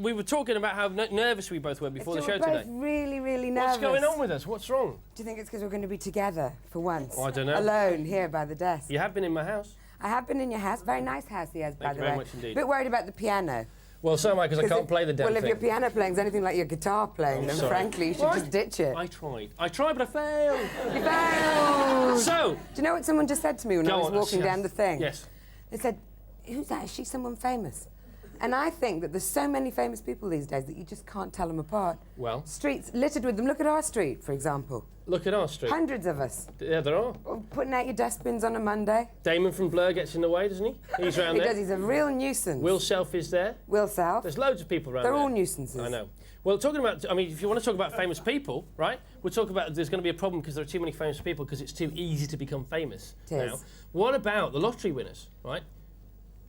We were talking about how nervous we both were before the show today. We're both really, really nervous. What's going on with us? What's wrong? Do you think it's because we're going to be together for once? Oh, I don't know. Alone here by the desk. You have been in my house. I have been in your house. Very nice house he has, by the way. Thank you very much indeed. A bit worried about the piano. Well, so am I, because I can't play the damn thing. Well, if your piano playing's anything like your guitar playing, then frankly, you should just ditch it. I tried, but I failed. You failed! So... Do you know what someone just said to me when I was walking down the thing? Yes. They said, who's that? Is she someone famous? And I think that there's so many famous people these days that you just can't tell them apart. Well... Streets littered with them. Look at our street, for example. Look at our street. Hundreds of us. Yeah, there are. Putting out your dustbins on a Monday. Damon from Blur gets in the way, doesn't he? He's round there. He does. He's a real nuisance. Will Self is there. Will Self. There's loads of people around They're there. all nuisances. I know. Well, talking about... I mean, if you want to talk about famous people, right? We'll talk about... There's going to be a problem because there are too many famous people because it's too easy to become famous now. What about the lottery winners, right?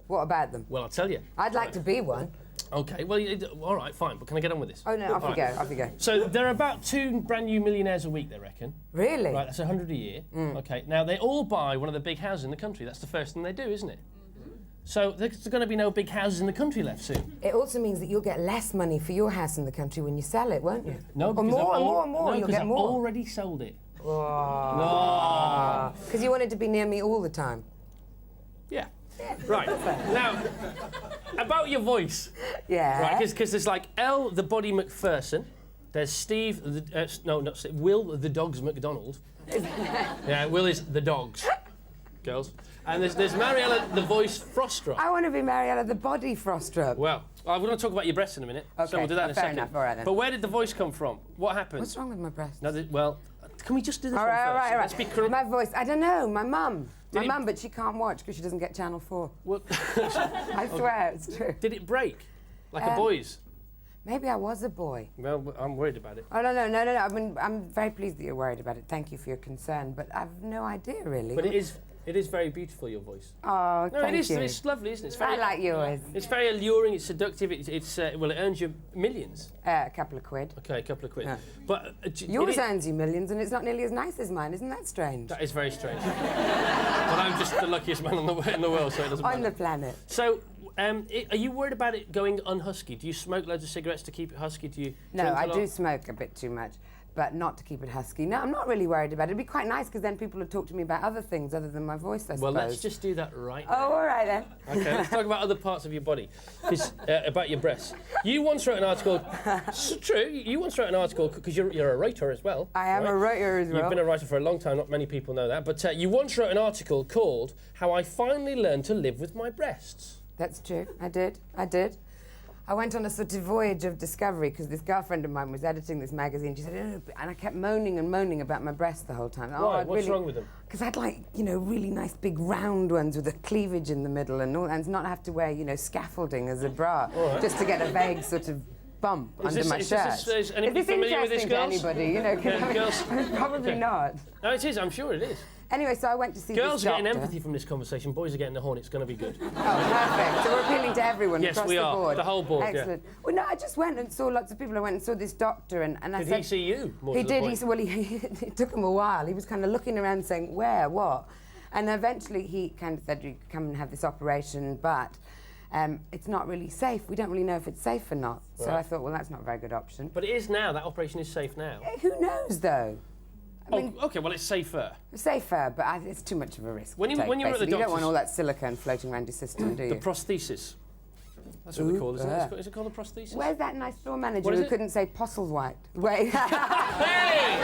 What about them? Well, I'll tell you. I'd like to be one. OK, well, all right, fine, but can I get on with this? Oh, no, off you go, off you go. So there are about 2 brand new millionaires a week, they reckon. Really? Right, that's 100 a year. OK, now they all buy one of the big houses in the country. That's the first thing they do, isn't it? So there's going to be no big houses in the country left soon. It also means that you'll get less money for your house in the country when you sell it, won't you? No, because more. You'll get more. I've already sold it. Oh. No. Because you wanted to be near me all the time. Yeah. Right. Now, about your voice. Yeah. Right, because there's like L, the Body McPherson. There's Steve, not Steve, Will, the Dogs McDonald. Yeah, Will is the dogs. Girls. And there's Mariella, the Voice Frostrup. I want to be Mariella, the Body Frostrup. Well, I'm going to talk about your breasts in a minute. Okay. So we'll do that in a second. Fair enough, all right then. But where did the voice come from? What happened? What's wrong with my breasts? No, well, can we just do this one first? All right. Let's be correct. My voice, I don't know, my mum. My mum, but she can't watch because she doesn't get Channel 4. Well, I swear, it's true. Did it break? Like a boy's? Maybe I was a boy. Well, I'm worried about it. Oh, no. I mean, I'm very pleased that you're worried about it. Thank you for your concern, but I've no idea, really. But it is very beautiful, your voice. Oh, thank you. It's lovely, isn't it? It's very, I like yours. It's very alluring, it's seductive, well, it earns you millions. A couple of quid. OK, a couple of quid. Yeah. But yours earns you millions, and it's not nearly as nice as mine. Isn't that strange? That is very strange. But I'm just the luckiest man in the world, so it doesn't matter. On the planet. So, are you worried about it going unhusky? Do you smoke loads of cigarettes to keep it husky? Do you No, I do smoke a bit too much, but not to keep it husky. No, I'm not really worried about it. It'd be quite nice because then people would talk to me about other things other than my voice, I suppose. Well, let's just do that right now. Oh, all right then. OK, let's talk about other parts of your body, about your breasts. You once wrote an article... It's true, you once wrote an article, because you're a writer as well. I am a writer as well. You've been a writer for a long time, not many people know that, but you once wrote an article called How I Finally Learned to Live with My Breasts. That's true, I did. I went on a sort of voyage of discovery because this girlfriend of mine was editing this magazine. She said, and I kept moaning and moaning about my breasts the whole time. Why? What's wrong with them? Because I'd like, really nice big round ones with a cleavage in the middle and all, and not have to wear, scaffolding as a bra, just to get a vague sort of bump under my shirt. Is anybody familiar with this, girls? Anybody, girls? Probably not. No, it is. I'm sure it is. Anyway, so I went to see Girls this doctor. are getting empathy from this conversation. Boys are getting the horn. It's going to be good. Oh, perfect. So we're appealing to everyone across the board. Yes, we are. The whole board, Excellent. Yeah. Well, no, I just went and saw lots of people. I went and saw this doctor and I said... Did he see you? He did. He said, well, it took him a while. He was kind of looking around saying, where, what? And eventually he kind of said, you come and have this operation, but it's not really safe. We don't really know if it's safe or not. Right. So I thought, well, that's not a very good option. But it is now. That operation is safe now. Who knows, though? I mean, OK, well, it's safer. Safer, but it's too much of a risk. When you were at the doctor's... You don't want all that silicone floating around your system, do you? The prosthesis. That's what we call it, isn't it? Is it called a prosthesis? Where's that nice floor manager who couldn't say Postlethwaite? Wait. Hey!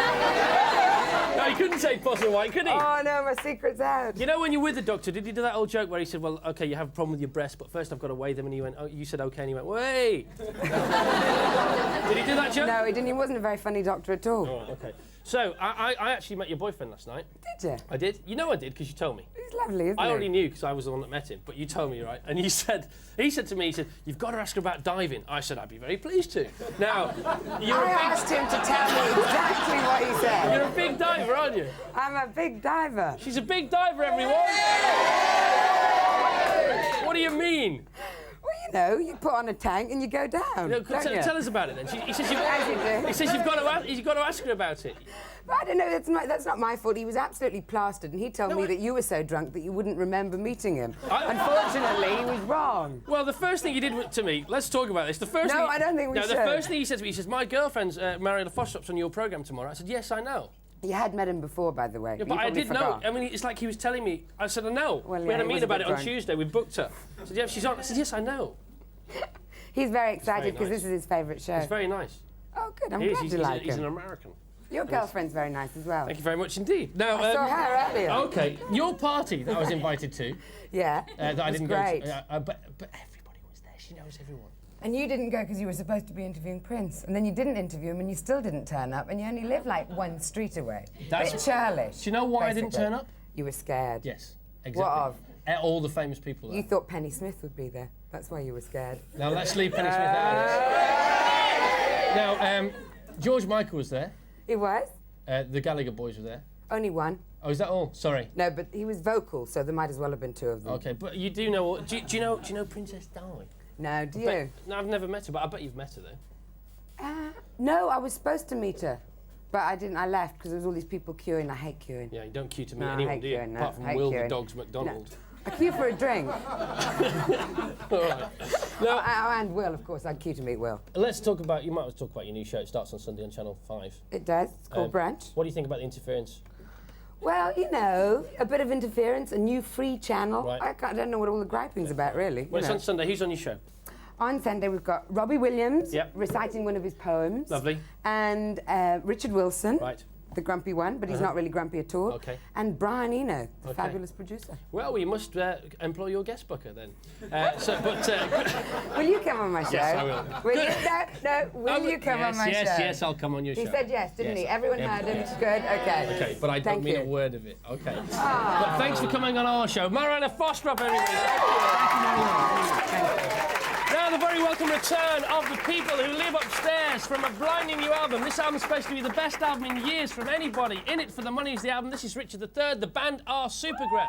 No, he couldn't say Postlethwaite, could he? Oh, no, my secret's out. You know, when you're with the doctor, did he do that old joke where he said, well, OK, you have a problem with your breasts, but first I've got to weigh them, and he went, oh, you said OK, and he went, wait! Did he do that joke? No, he didn't. He wasn't a very funny doctor at all. Oh, OK. So, I actually met your boyfriend last night. Did you? I did. You know I did, because you told me. He's lovely, isn't he? I already knew, because I was the one that met him, but you told me, right? And he said to me, you've got to ask her about diving. I said, I'd be very pleased to. Now, I asked him to tell me exactly what he said. You're a big diver, aren't you? I'm a big diver. She's a big diver, everyone! What do you mean? Well, know, you put on a tank and you go down. No, don't you? tell us about it then. He says As you do. he says you've got to ask her about it. But I don't know, that's not my fault. He was absolutely plastered, and he told me that you were so drunk that you wouldn't remember meeting him. Unfortunately, he was wrong. Well, the first thing he did to me, let's talk about this. The first No, thing, I don't think we No, should. the first thing he said to me, he says, my girlfriend's Mariella Frostrup's on your programme tomorrow. I said, yes, I know. You had met him before, by the way. Yeah, but I did know. I mean, it's like he was telling me. I said, I know. Well, we had a he was meeting about it on drunk. Tuesday. We booked her. I said, yeah, she's on. I said, yes, I know. He's very excited because nice. this is his favourite show. It's very nice. Oh, good. I'm He is. glad you like He's him. an American. Your girlfriend's very nice as well. Thank you very much indeed. Now, I saw her earlier. Okay, your party that I was invited to, Yeah. that I It was didn't great. go to, but everybody was there. She knows everyone. And you didn't go because you were supposed to be interviewing Prince, and then you didn't interview him, and you still didn't turn up, and you only live like one street away. That's Bit churlish. Do you know why I didn't basically. turn up? You were scared. Yes, exactly. What of? All the famous people there. You thought Penny Smith would be there. That's why you were scared. Now let's leave Penny Smith out of this. Now, George Michael was there. He was? The Gallagher boys were there. Only one. Oh, is that all? Sorry. No, but he was vocal, so there might as well have been two of them. Okay, but you do know. Do you know Princess Di? No, do you? No, I've never met her, but I bet you've met her though. No, I was supposed to meet her, but I didn't. I left because there was all these people queuing. I hate queuing. Yeah, you don't queue to meet No, I anyone, hate do you? queuing, no. Apart from Hate Will the queuing. Dog's McDonald. I queue for a drink. All right. Now, And Will, of course. I'd queue to meet Will. let's talk about. You might as well talk about your new show. It starts on Sunday on Channel 5. It does. It's called Brunch. What do you think about the interference? Well, you know, a bit of interference, a new free channel. Right. I don't know what all the griping's about, really. Well, it's you know. on Sunday. Who's on your show? On Sunday, we've got Robbie Williams Yep. reciting one of his poems. Lovely. And Richard Wilson, Right. the grumpy one, but he's not really grumpy at all. Okay. And Brian Eno, the Okay. fabulous producer. Well, we must employ your guest booker then. Will you come on my show? Yes, I will. Will you? No, will you come on my show? Yes, I'll come on your show. He said yes, didn't he? Everyone Yeah. heard him. It's good. Okay. Okay, but I don't Thank mean you. a word of it. Okay. But thanks for coming on our show. Mariella Frostrup, everybody. Now the very welcome return of the people who live upstairs from a blinding new album. This album's supposed to be the best album in years from anybody. In It for the Money is the album. This is Richard III. The band are Supergrass.